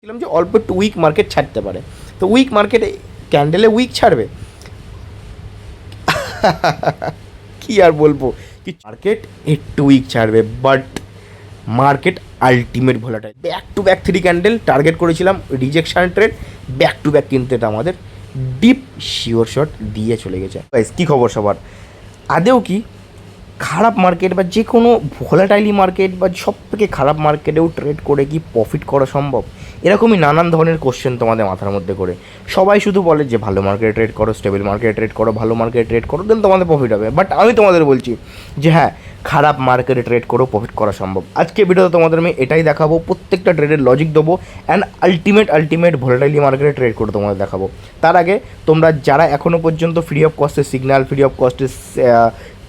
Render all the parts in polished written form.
বলছিলাম যে অল্প একটু উইক মার্কেট ছাড়তে পারে, তো উইক মার্কেটে ক্যান্ডেলে উইক ছাড়বে। কি আর বলবো, কি মার্কেট একটু উইক ছাড়বে, but market ultimate volatile. Back to back 3 candle target করেছিলাম rejection trade, back to back কিন্তু এটা আমাদের ডিপ শিওর শট দিয়ে চলে গেছে। কী খবর সবার? আদেও কি খারাপ মার্কেট বা যে কোনো ভোলাটাইলি মার্কেট বা সব থেকে খারাপ মার্কেটেও ট্রেড করে কি প্রফিট করা সম্ভব? এরকমই নানান ধরনের কোশ্চেন তোমাদের মাথার মধ্যে করে সবাই শুধু বলে যে ভালো মার্কেটে ট্রেড করো, স্টেবল মার্কেটে ট্রেড করো, ভালো মার্কেটে ট্রেড করো, দেন তোমাদের প্রফিট হবে। বাট আমি তোমাদের বলছি যে হ্যাঁ, খারাপ মার্কেটে ট্রেড করো, প্রফিট করা সম্ভব। আজকে ভিডিওতে তোমাদের আমি এটাই দেখাবো, প্রত্যেকটা ট্রেডের লজিক দেবো অ্যান্ড আলটিমেট ভোলাটাইলি মার্কেটে ট্রেড করে তোমাদের দেখাবো। তার আগে তোমরা যারা এখনও পর্যন্ত ফ্রি অফ কস্টের সিগন্যাল, ফ্রি অফ কস্টের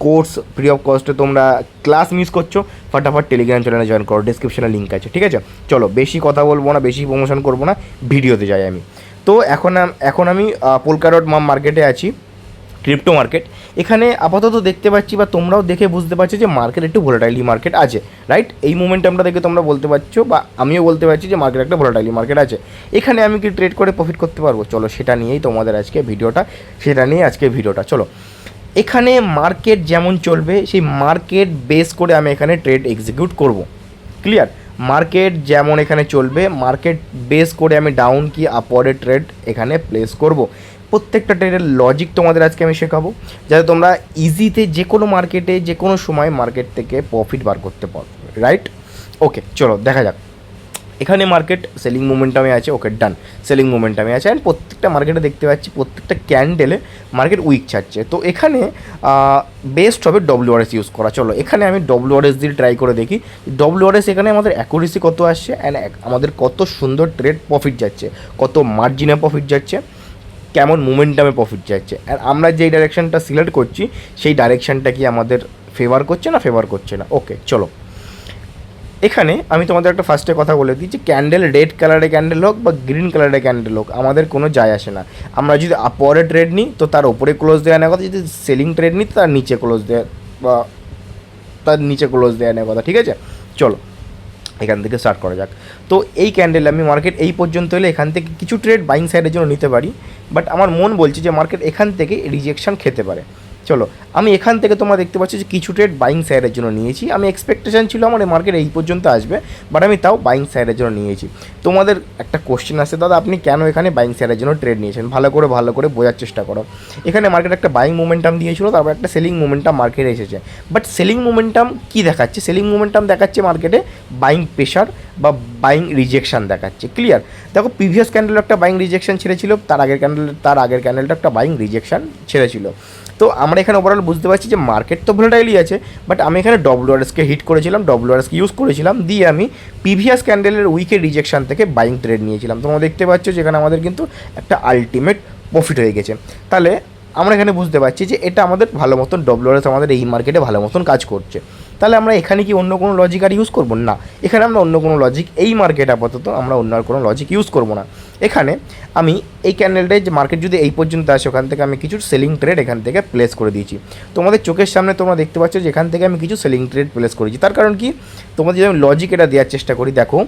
কোর্স, ফ্রি অফ কস্টে তোমরা ক্লাস মিস করছো, ফটাফট টেলিগ্রাম চ্যানেলে জয়েন করো, ডিসক্রিপশনে লিঙ্ক আছে, ঠিক আছে? চলো বেশি কথা বলবো না, বেশি প্রমোশন করবো না, ভিডিওতে যাই আমি। তো এখন আমি পোলকাডট মার্কেটে আছি, ক্রিপ্টো মার্কেট। এখানে আপাতত দেখতে পাচ্ছি বা তোমরাও দেখে বুঝতে পারছো যে মার্কেট একটু ভোলাটাইলি মার্কেট আছে, রাইট? এই মোমেন্টামটা দেখে তোমরা বলতে পারছো বা আমিও বলতে পারছি যে মার্কেট একটা ভোলাটাইলি মার্কেট আছে। এখানে আমি কি ট্রেড করে প্রফিট করতে পারবো? চলো সেটা নিয়েই তোমাদের আজকে ভিডিওটা, চলো। এখানে মার্কেট যেমন চলবে সেই মার্কেট বেস করে আমি এখানে ট্রেড এক্সিকিউট করব। ক্লিয়ার? মার্কেট যেমন এখানে চলবে, মার্কেট বেস করে আমি ডাউন কি আপওয়ার্ডে ট্রেড এখানে প্লেস করব। প্রত্যেকটা ট্রেডের লজিক তোমাদের আজকে আমি শেখাবো, যাতে তোমরা ইজিতে যে কোনো মার্কেটে যে কোনো সময় মার্কেট থেকে প্রফিট বার করতে পারো, রাইট? ওকে, চলো দেখা যাক। এখানে মার্কেট সেলিং মোমেন্টামে আছে, ওকে ডান, সেলিং মোমেন্টামে আছে। অ্যান্ড প্রত্যেকটা মার্কেটে দেখতে পাচ্ছি প্রত্যেকটা ক্যান্ডেলে মার্কেট উইক ছাড়ছে। তো এখানে বেস্ট হবে ডব্লিউআরএস ইউজ করা। চলো এখানে আমি ডব্লিউআরএস দিয়ে ট্রাই করে দেখি। ডব্লিউআরএস এখানে আমাদের অ্যাকুরেসি কত আসছে অ্যান্ড আমাদের কত সুন্দর ট্রেড প্রফিট যাচ্ছে, কত মার্জিনে প্রফিট যাচ্ছে, কেমন মোমেন্টামে প্রফিট যাচ্ছে। আর আমরা যেই ডাইরেকশানটা সিলেক্ট করছি সেই ডাইরেকশানটা কি আমাদের ফেভার করছে না ফেভার করছে না। ওকে চলো, এখানে আমি তোমাদের একটা ফার্স্টে কথা বলে দিই যে ক্যান্ডেল রেড কালারে ক্যান্ডেল হোক বা গ্রিন কালারে ক্যান্ডেল হোক, আমাদের কোনো যায় আসে না। আমরা যদি আপওয়ারে ট্রেড নিই তো তার ওপরে ক্লোজ দেওয়া নেওয়ার কথা, যদি সেলিং ট্রেড নিই তো তার নিচে ক্লোজ দেওয়া বা নেওয়ার কথা, ঠিক আছে? চলো এখান থেকে স্টার্ট করা যাক। তো এই ক্যান্ডেল আমি মার্কেট এই পর্যন্ত এলে এখান থেকে কিছু ট্রেড বাইং সাইডের জন্য নিতে পারি, বাট আমার মন বলছে যে মার্কেট এখান থেকে রিজেকশন খেতে পারে। চলো আমি এখান থেকে তোমরা দেখতে পাচ্ছি যে কিছু ট্রেড বাইং সাইডের জন্য নিয়েছি। আমি এক্সপেকটেশন ছিল আমার এই মার্কেট এই পর্যন্ত আসবে, বাট আমি তাও বাইং সাইডের জন্য নিয়েছি। তোমাদের একটা কোশ্চেন আসছে, দাদা আপনি কেন এখানে বাইং সাইডের জন্য ট্রেড নিয়েছেন? ভালো করে বোঝার চেষ্টা করো। এখানে মার্কেট একটা বাইং মোমেন্টাম দিয়েছিল, তারপর একটা সেলিং মোমেন্টাম মার্কেটে এসেছে। বাট সেলিং মোমেন্টাম কী দেখাচ্ছে? সেলিং মোমেন্টাম দেখাচ্ছে মার্কেটে বাইং প্রেশার বা বাইং রিজেকশান দেখাচ্ছে। ক্লিয়ার? দেখো প্রিভিয়াস ক্যান্ডেল একটা বাইং রিজেকশান ছেড়েছিল, তার আগের ক্যান্ডেলটা একটা বাইং রিজেকশান ছেড়েছিল। তো আমরা এখানে ওভারঅল বুঝতে পারছি যে মার্কেট তো ভোলাটাইলই আছে, বাট আমি এখানে ডব্লিউআরএসকে হিট করেছিলাম, ডব্লিউআরএসকে ইউজ করেছিলাম, দিয়ে আমি প্রিভিয়াস ক্যান্ডেলের উইকের রিজেকশান থেকে বাইং ট্রেড নিয়েছিলাম। তোমরা দেখতে পাচ্ছ যেখানে আমাদের কিন্তু একটা আলটিমেট প্রফিট হয়ে গেছে। তাহলে আমরা এখানে বুঝতে পারছি যে এটা আমাদের ভালো মতন ডব্লিউআরএস আমাদের এই মার্কেটে ভালো মতন কাজ করছে। তাহলে আমরা এখানে কি অন্য কোনো লজিক আর ইউজ করবো না? এখানে আমরা অন্য কোনো লজিক, এই মার্কেট আপাতত আমরা অন্য আর কোনো লজিক ইউজ করবো না। এখানে আমি এই ক্যান্ডেলটায় যে মার্কেট যদি এই পর্যন্ত আসে, ওখান থেকে আমি কিছু সেলিং ট্রেড এখান থেকে প্লেস করে দিয়েছি। তোমাদের চোখের সামনে তোমরা দেখতে পাচ্ছ যে এখান থেকে আমি কিছু সেলিং ট্রেড প্লেস করেছি। তার কারণ কি, তোমাদের যদি আমি লজিক এটা দেওয়ার চেষ্টা করি, দেখো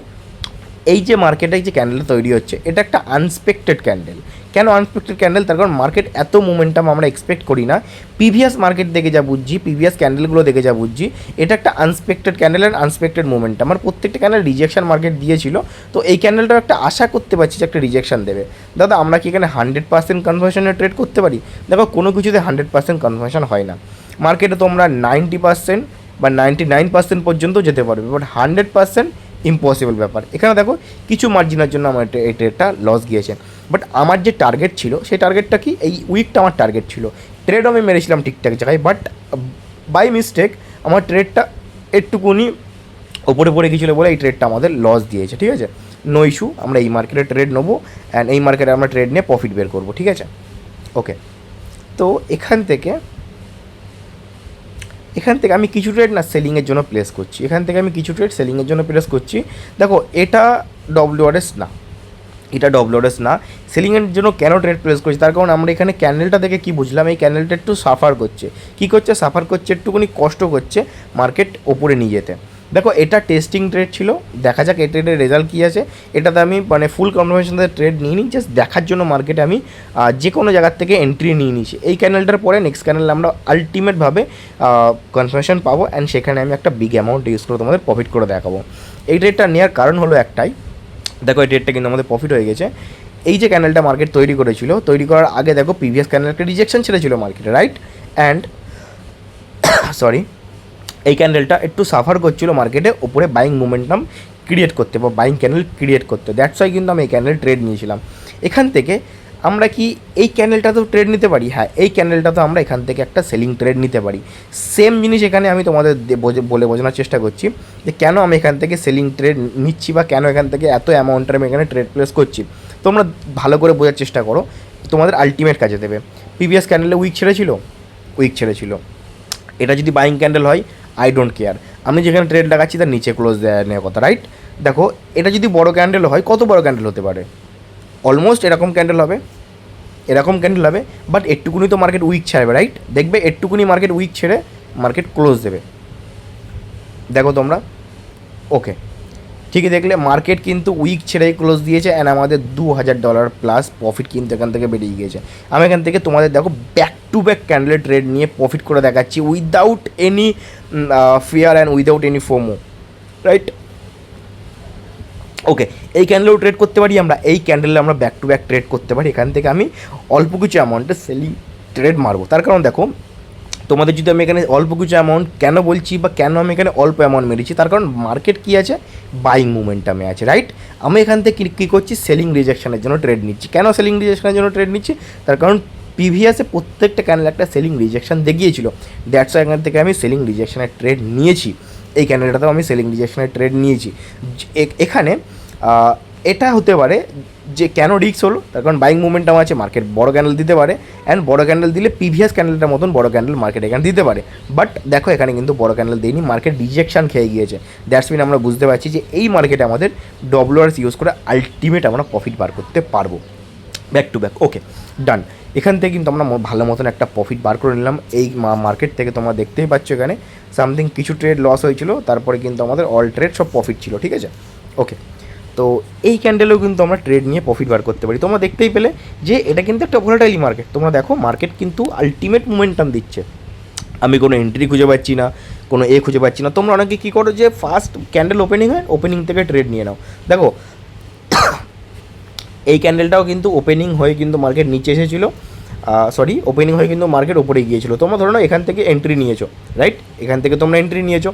এই যে মার্কেটে যে ক্যান্ডেলটা তৈরি হচ্ছে এটা একটা আনএক্সপেক্টেড ক্যান্ডেল। কেন আনএক্সপেক্টেড ক্যান্ডেল? তার কারণ মার্কেট এত মোমেন্টাম আমরা এক্সপেক্ট করি না। প্রিভিয়াস মার্কেট দেখে যা বুঝছি, প্রিভিয়াস ক্যান্ডেলগুলো দেখে যা বুঝছি, এটা একটা unexpected candle and unexpected momentum. আমার প্রত্যেকটা ক্যান্ডেল রিজেকশন মার্কেট দিয়েছিল, তো এই ক্যান্ডেলটাও একটা আশা করতে পারছি যে একটা রিজেকশন দেবে। দাদা আমরা কি এখানে 100% কনভার্সনে ট্রেড করতে পারি? দেখো কোনো কিছুতে 100% কনভার্সন হয় না। মার্কেটে তোমরা 90% বা 99% পর্যন্ত যেতে পারবে, বাট 100% ইম্পসিবল ব্যাপার। এখানে দেখো কিছু মার্জিনের জন্য আমার এই ট্রেডটা লস গিয়েছে, বাট আমার যে টার্গেট ছিল সেই টার্গেটটা কি, এই উইকটা আমার টার্গেট ছিল। ট্রেডও আমি মেরেছিলাম ঠিকঠাক জায়গায়, বাট বাই মিস্টেক আমার ট্রেডটা একটুকুনি ওপরে পড়ে গিয়েছিলো বলে এই ট্রেডটা আমাদের লস দিয়েছে। ঠিক আছে, নো ইস্যু, আমরা এই মার্কেটে ট্রেড নেবো অ্যান্ড এই মার্কেটে আমরা ট্রেড নিয়ে প্রফিট বের করবো। ঠিক আছে, ওকে। তো এখান থেকে আমি কিছু ট্রেড না সেলিংয়ের জন্য প্লেস করছি, দেখো এটা ডব্লিউআরএস না, সেলিংয়ের জন্য কেন ট্রেড প্লেস করছি? তার কারণ আমরা এখানে ক্যান্ডেলটা দেখে কি বুঝলাম, এই ক্যান্ডেলটা একটু সাফার করছে, একটুখানি কষ্ট করছে মার্কেট ওপরে নিয়ে যেতে। দেখো এটা টেস্টিং ট্রেড ছিল, দেখা যাক এই ট্রেডের রেজাল্ট কী আছে। এটাতে আমি মানে ফুল কনফার্মেশন ট্রেড নিয়ে নিই, জাস্ট দেখার জন্য মার্কেটে আমি যে কোনো জায়গার থেকে এন্ট্রি নিয়ে নিয়েছি। এই ক্যানেলটার পরে নেক্সট ক্যানেলে আমরা আলটিমেটভাবে কনফার্মেশন পাবো, অ্যান্ড সেখানে আমি একটা বিগ অ্যামাউন্ট ইউজ করে তোমাদের প্রফিট করে দেখাবো। এই ট্রেডটা নেওয়ার কারণ হলো একটাই, দেখো এই ট্রেডটা কিন্তু আমাদের প্রফিট হয়ে গেছে। এই যে ক্যানেলটা মার্কেট তৈরি করেছিল, তৈরি করার আগে দেখো প্রিভিয়াস ক্যানেল একটা রিজেকশন ছেড়েছিল মার্কেটে, রাইট? অ্যান্ড সরি, এই ক্যান্ডেলটা একটু সাফার করছিল মার্কেটে ওপরে বাইং মোমেন্টাম ক্রিয়েট করতে বা বাইং ক্যান্ডেল ক্রিয়েট করতে, দ্যাটস ওয়াই কিন্তু আমি এই ক্যান্ডেল ট্রেড নিয়েছিলাম। এখান থেকে আমরা কি এই ক্যান্ডেলটাতেও ট্রেড নিতে পারি? হ্যাঁ, এই ক্যান্ডেলটাতেও আমরা এখান থেকে একটা সেলিং ট্রেড নিতে পারি। সেম জিনিস এখানে আমি তোমাদের বলে বোঝানোর চেষ্টা করছি যে কেন আমি এখান থেকে সেলিং ট্রেড নিচ্ছি বা কেন এখান থেকে এত অ্যামাউন্টের আমি এখানে ট্রেড প্লেস করছি। তোমরা ভালো করে বোঝার চেষ্টা করো, তোমাদের আলটিমেট কাজে দেবে। প্রিভিয়াস ক্যান্ডেলে উইক ছেড়েছিল, এটা যদি বাইং ক্যান্ডেল হয় আই ডোন্ট কেয়ার, আমি যেখানে ট্রেড লাগাচ্ছি তার নিচে ক্লোজ দেওয়া নেওয়ার কথা, রাইট? দেখো এটা যদি বড় ক্যান্ডেল হয়, কত বড় ক্যান্ডেল হতে পারে? অলমোস্ট এরকম ক্যান্ডেল হবে, বাট একটুকুনি তো মার্কেট উইক ছাড়বে, রাইট? দেখবে একটুকুনি মার্কেট উইক ছেড়ে মার্কেট ক্লোজ দেবে, দেখো তোমরা। ওকে, ঠিকই দেখলে মার্কেট কিন্তু উইক ছেড়েই ক্লোজ দিয়েছে, অ্যান্ড আমাদের $2000 প্লাস প্রফিট কিন্তু এখান থেকে বেরিয়ে গিয়েছে। আমি এখান থেকে তোমাদের দেখো ব্যাক টু ব্যাক ক্যান্ডেলের ট্রেড নিয়ে প্রফিট করে দেখাচ্ছি without any fear and without any FOMO, right? Okay, এই ক্যান্ডেলেও ট্রেড করতে পারি আমরা, এই ক্যান্ডেলে আমরা ব্যাক টু ব্যাক ট্রেড করতে পারি। এখান থেকে আমি অল্প কিছু অ্যামাউন্টের সেলিং ট্রেড মারবো, তার কারণ দেখো তোমাদের যদি আমি এখানে অল্প কিছু অ্যামাউন্ট কেন বলছি বা কেন আমি এখানে অল্প অ্যামাউন্ট মেরেছি, তার কারণ মার্কেট কী আছে, বাইং মুভমেন্টামে আছে, রাইট? আমি এখান থেকে কী করছি, সেলিং রিজেকশনের জন্য ট্রেড নিচ্ছি। কেন সেলিং রিজেকশনের জন্য ট্রেড নিচ্ছি? তার কারণ প্রিভিয়াসে প্রত্যেকটা ক্যান্ডেল একটা সেলিং রিজেকশন দেখিয়েছিল, দ্যাটস ওয়াই এখান থেকে আমি সেলিং রিজেকশনের ট্রেড নিয়েছি। এই ক্যান্ডেলটাতেও আমি সেলিং রিজেকশনের ট্রেড নিয়েছি। এখানে এটা হতে পারে যে কেন রিস্ক হলো, তার কারণ বাইং মুভমেন্টাম আছে, মার্কেট বড় ক্যান্ডেল দিতে পারে, অ্যান্ড বড় ক্যান্ডেল দিলে প্রিভিয়াস ক্যান্ডেলটার মতন বড় ক্যান্ডেল মার্কেট এখানে দিতে পারে। বাট দেখো এখানে কিন্তু বড় ক্যান্ডেল দিইনি, মার্কেট রিজেকশন খেয়ে গিয়েছে। দ্যাটস মিন আমরা বুঝতে পারছি যে এই মার্কেটে আমাদের WRS ইউজ করে আলটিমেট আমরা প্রফিট বার করতে পারবো ব্যাক টু ব্যাক। ওকে, ডান। এখান থেকে কিন্তু আমরা ভালো মতন একটা প্রফিট বার করে নিলাম এই মার্কেট থেকে। তোমরা দেখতেই পাচ্ছ এখানে সামথিং কিছু ট্রেড লস হয়েছিল, তারপরে কিন্তু আমাদের অল ট্রেড সব প্রফিট ছিল, ঠিক আছে? ওকে, তো এই ক্যান্ডেলেও কিন্তু আমরা ট্রেড নিয়ে প্রফিট বার করতে পারি। তোমরা দেখতেই পেলে যে এটা কিন্তু একটা ভোলাটাইল মার্কেট। তোমরা দেখো মার্কেট কিন্তু আলটিমেট মোমেন্টাম দিচ্ছে, আমি কোনো এন্ট্রি খুঁজে পাচ্ছি না, কোনো খুঁজে পাচ্ছি না। তোমরা অনেকে কী করো যে ফার্স্ট ক্যান্ডেল ওপেনিং হয়, ওপেনিং থেকে ট্রেড নিয়ে নাও। দেখো এই ক্যান্ডেলটাও কিন্তু ওপেনিং হয়ে কিন্তু মার্কেট নিচে এসেছিলো, ওপেনিং হয়ে কিন্তু মার্কেট ওপরে গিয়েছিলো। তোমরা ধরো না এখান থেকে এন্ট্রি নিয়েছো, রাইট? এখান থেকে তোমরা এন্ট্রি নিয়েছো,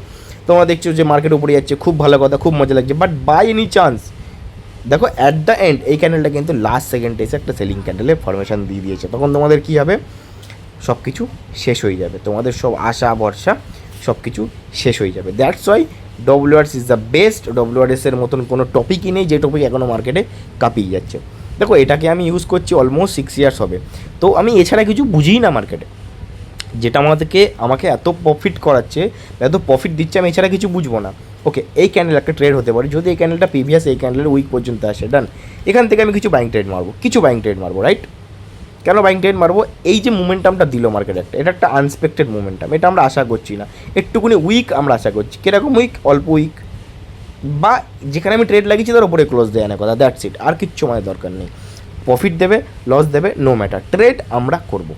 তোমরা দেখছো যে মার্কেট উপরে যাচ্ছে, খুব ভালো কথা, খুব মজা লাগছে। বাট বাই এনি চান্স দেখো অ্যাট দ্য এন্ড এই ক্যান্ডেলটা কিন্তু লাস্ট সেকেন্ডে এসে একটা সেলিং ক্যান্ডেলে ফরমেশন দিয়ে দিয়েছে, তখন তোমাদের কী হবে, সব কিছু শেষ হয়ে যাবে, তোমাদের সব আশা ভরসা সব কিছু শেষ হয়ে যাবে। That's why WRS is the best. WRS এর মতন কোনো টপিকই নেই যে টপিক এখনও মার্কেটে কাঁপিয়ে যাচ্ছে। দেখো এটাকে আমি ইউজ করছি অলমোস্ট 6 ইয়ার্স হবে, তো আমি এছাড়া কিছু বুঝিই না মার্কেটে, যেটা আমাকে এত প্রফিট করাচ্ছে, এত প্রফিট দিচ্ছে, আমি এছাড়া কিছু বুঝবো না। ওকে, এই ক্যান্ডেল একটা ট্রেড হতে পারে যদি এই ক্যান্ডেলটা প্রিভিয়াস এই ক্যান্ডেলের উইক পর্যন্ত আসে, ডান। এখান থেকে আমি কিছু বাইং ট্রেড মারবো, রাইট? কেন বাইং ট্রেড মারবো? এই যে মোমেন্টামটা দিল মার্কেট এটা একটা আনএক্সপেক্টেড মোমেন্টাম, এটা আমরা আশা করছি না। একটুকুনি উইক আমরা আশা করছি, কীরকম উইক, অল্প উইক, বা যেখানে আমি ট্রেড লাগিয়েছি তার উপরে ক্লোজ দেয় না কথা, দ্যাটস ইট। আর কিচ্ছু আমাদের দরকার নেই, প্রফিট দেবে লস দেবে নো ম্যাটার, ট্রেড আমরা করবো।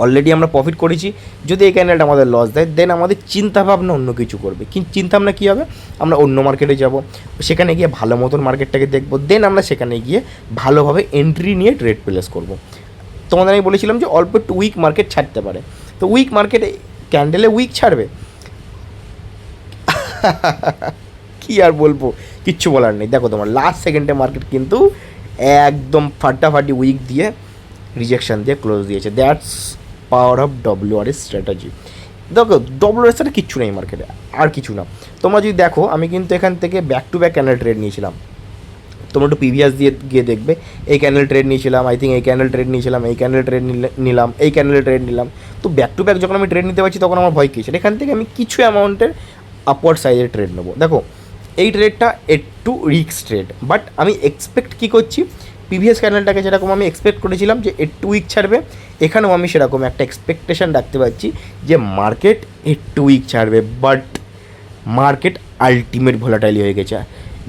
অলরেডি আমরা প্রফিট করেছি, যদি এই ক্যান্ডেলটা আমাদের লস দেয় দেন আমাদের চিন্তাভাবনা অন্য কিছু করবে। কিন্তু চিন্তাভাবনা কী হবে, আমরা অন্য মার্কেটে যাব, সেখানে গিয়ে ভালো মতন মার্কেটটাকে দেখবো, দেন আমরা সেখানে গিয়ে ভালোভাবে এন্ট্রি নিয়ে ট্রেড প্লেস করবো। তোমাদের আমি বলেছিলাম যে অল্প একটু উইক মার্কেট ছাড়তে পারে, তো উইক মার্কেটে ক্যান্ডেলে উইক ছাড়বে কী আর বলবো, কিচ্ছু বলার নেই। দেখো তোমার লাস্ট সেকেন্ডে মার্কেট কিন্তু একদম ফাটাফাটি উইক দিয়ে রিজেকশন দিয়ে ক্লোজ দিয়েছে। That's power of WRS strategy. দেখো WRS এর কিচ্ছু নেই মার্কেটে, আর কিছু না। তোমরা যদি দেখো আমি কিন্তু এখান থেকে back to back candle trade নিয়েছিলাম, তোমরা একটু প্রিভিয়াস দিয়ে গিয়ে দেখবে, এই ক্যান্ডেল ট্রেড নিয়েছিলাম, আই থিঙ্ক এই ক্যান্ডেল ট্রেড নিয়েছিলাম, এই ক্যান্ডেল ট্রেড নিলাম, এই ক্যান্ডেল ট্রেড নিলাম। তো ব্যাক টু ব্যাক যখন আমি ট্রেড নিতে পারছি তখন আমার ভয় কী ছিল, এখান থেকে আমি কিছু অ্যামাউন্টের আপওয়ার্ড সাইজের ট্রেড নেবো। দেখো এই ট্রেডটা একটু রিস্ক ট্রেড, বাট আমি এক্সপেক্ট কী করছি, প্রিভিয়াস ক্যান্ডেলটাকে যেরকম আমি এক্সপেক্ট করেছিলাম যে একটু উইক ছাড়বে, এখানেও আমি সেরকম একটা এক্সপেকটেশন রাখতে পারছি যে মার্কেট একটু উইক ছাড়বে। বাট মার্কেট আলটিমেট ভোলাটাইলি হয়ে গেছে।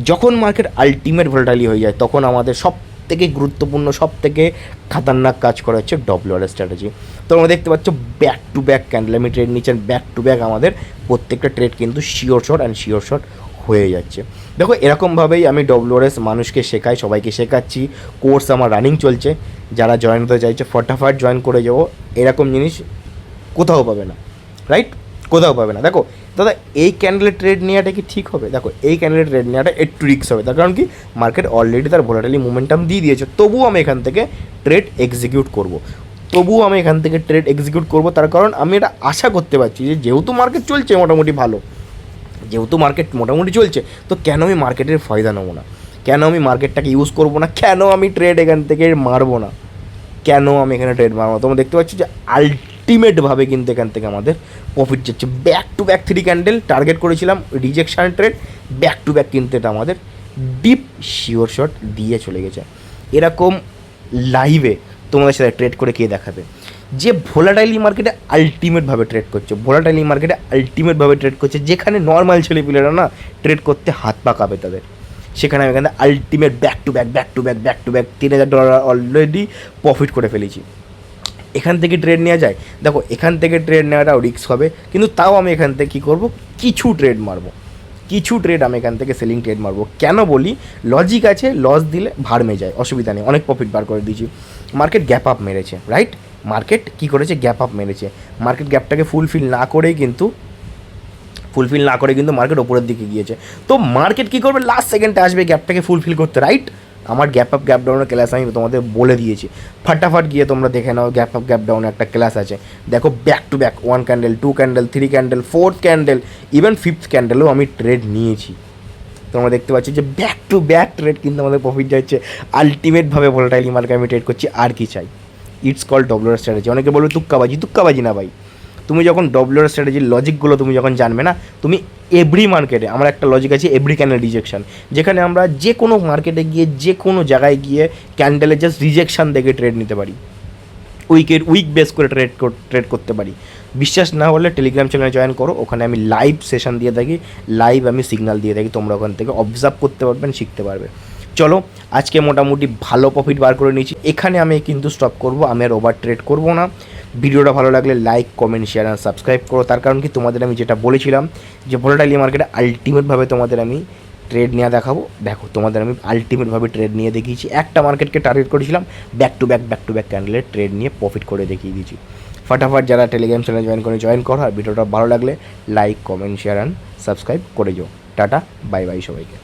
যখন মার্কেট আলটিমেট ভোলাটাইলি হয়ে যায় তখন আমাদের সব থেকে গুরুত্বপূর্ণ, সব থেকে খাতারনাক কাজ করা হচ্ছে ডব্লিউআরএস স্ট্র্যাটেজি। তো আমরা দেখতে পাচ্ছ ব্যাক টু ব্যাক ক্যান্ডেল আমি ট্রেড নিচ্ছেন, ব্যাক টু ব্যাক আমাদের প্রত্যেকটা ট্রেড কিন্তু sure shot and sure shot হয়ে যাচ্ছে। দেখো এরকমভাবেই আমি ডব্লিউআরএস মানুষকে শেখাই, সবাইকে শেখাচ্ছি। কোর্স আমার রানিং চলছে, যারা জয়েন হতে চাইছে ফটাফট জয়েন করে যাবো। এরকম জিনিস কোথাও পাবে না, রাইট? কোথাও পাবে না। দেখো দাদা, এই ক্যান্ডেলের ট্রেড নেওয়াটা কি ঠিক হবে? দেখো এই ক্যান্ডেলের ট্রেড নেওয়াটা একটু রিস্ক হবে, তার কারণ কি মার্কেট অলরেডি তার ভোলাটাইলি মোমেন্টাম দিয়ে দিয়েছে। তবুও আমি এখান থেকে ট্রেড এক্সিকিউট করব, তার কারণ আমি এটা আশা করতে পারছি যে যেহেতু মার্কেট চলছে মোটামুটি ভালো, তো কেন আমি মার্কেটের ফায়দা নেবো না? কেন আমি মার্কেটটাকে ইউজ করবো না? কেন আমি ট্রেড এখান থেকে মারবো না? কেন আমি এখানে ট্রেড মারবো? তোমরা দেখতে পাচ্ছ যে আলটিমেটভাবে কিন্তু এখান থেকে আমাদের প্রফিট যাচ্ছে। Back to back 3 candle target করেছিলাম rejection trade, back to back কিন্তু এটা আমাদের ডিপ শিওর শট দিয়ে চলে গেছে। এরকম লাইভে তোমাদের সাথে ট্রেড করে কে দেখাবে যে ভোলাটাইলি মার্কেটে আলটিমেটভাবে ট্রেড করছে, যেখানে নর্মাল ছেলেপিলেরা না ট্রেড করতে হাত পা কাঁপে তাদের, সেখানে আমি এখানে ultimate back to back $3,000 already profit করে ফেলেছি। এখান থেকে ট্রেড নেওয়া যায়? দেখো এখান থেকে ট্রেড নেওয়াটাও রিস্ক হবে, কিন্তু তাও আমি এখান থেকে কী করবো, কিছু ট্রেড আমি এখান থেকে সেলিং ট্রেড মারবো। কেন বলি? লজিক আছে, লস দিলে ভাড়মে যায়, অসুবিধা নেই, অনেক প্রফিট বার করে দিয়েছি। মার্কেট গ্যাপ আপ মেরেছে, রাইট? মার্কেট কী করেছে? গ্যাপ আপ মেরেছে। মার্কেট গ্যাপটাকে ফুলফিল না করে কিন্তু মার্কেট ওপরের দিকে গিয়েছে। তো মার্কেট কী করবে? লাস্ট সেকেন্ডে আসবে গ্যাপটাকে ফুলফিল করতে, রাইট? আমার গ্যাপ আপ গ্যাপ ডাউনের ক্লাস আমি তোমাদের বলে দিয়েছি, ফটাফট গিয়ে তোমরা দেখে নাও। গ্যাপ আপ গ্যাপ ডাউনের একটা ক্লাস আছে, দেখো back to back 1 candle, 2 candle, 3 candle, 4th candle, even 5th ক্যান্ডেলও আমি ট্রেড নিয়েছি। তোমরা দেখতে পাচ্ছি যে ব্যাক টু ব্যাক ট্রেড কিন্তু আমাদের প্রফিট যাচ্ছে। আলটিমেটভাবে ভোলাটাইলি মার্কেট আমি ট্রেড করছি, আর কি চাই? It's call WR strategy. অনেকে বলবে তুক্কাবাজি না ভাই। তুমি যখন ডব্লিউআর স্ট্র্যাটেজির লজিকগুলো তুমি যখন জানবে না, তুমি এভরি মার্কেটে, আমার একটা লজিক আছে এভরি ক্যান্ডেল রিজেকশন, যেখানে আমরা যে কোনো মার্কেটে গিয়ে যে কোনো জায়গায় গিয়ে ক্যান্ডেলের জাস্ট রিজেকশন দেখে ট্রেড নিতে পারি, উইক বেস করে ট্রেড করতে পারি। বিশ্বাস না হলে টেলিগ্রাম চ্যানেলে জয়েন করো, ওখানে আমি লাইভ সেশন দিয়ে থাকি, লাইভ আমি সিগন্যাল দিয়ে থাকি, তোমরা ওখান থেকে অবজার্ভ করতে পারবেন, শিখতে পারবে। চলো আজকে মোটামুটি ভালো প্রফিট বার করে নিয়েছি, এখানে আমি কিন্তু স্টপ করব, আমি আর ওভার ট্রেড করবো না। ভিডিওটা ভালো লাগলে লাইক, কমেন্ট, শেয়ার আর সাবস্ক্রাইব করো। তার কারণ কি, তোমাদের আমি যেটা বলেছিলাম যে ভোলাটাইলি মার্কেটে আলটিমেটভাবে তোমাদের আমি ট্রেড নিয়ে দেখাবো। দেখো তোমাদের আমি আলটিমেটভাবে ট্রেড নিয়ে দেখিয়েছি। একটা মার্কেটকে টার্গেট করেছিলাম, ব্যাক টু ব্যাক ক্যান্ডেলের ট্রেড নিয়ে প্রফিট করে দেখিয়ে দিয়েছি। ফটাফট যারা টেলিগ্রাম চ্যানেল জয়েন করো, আর ভিডিওটা ভালো লাগলে like, comment, share and subscribe করে যাও। টাটা, বাই বাই সবাইকে।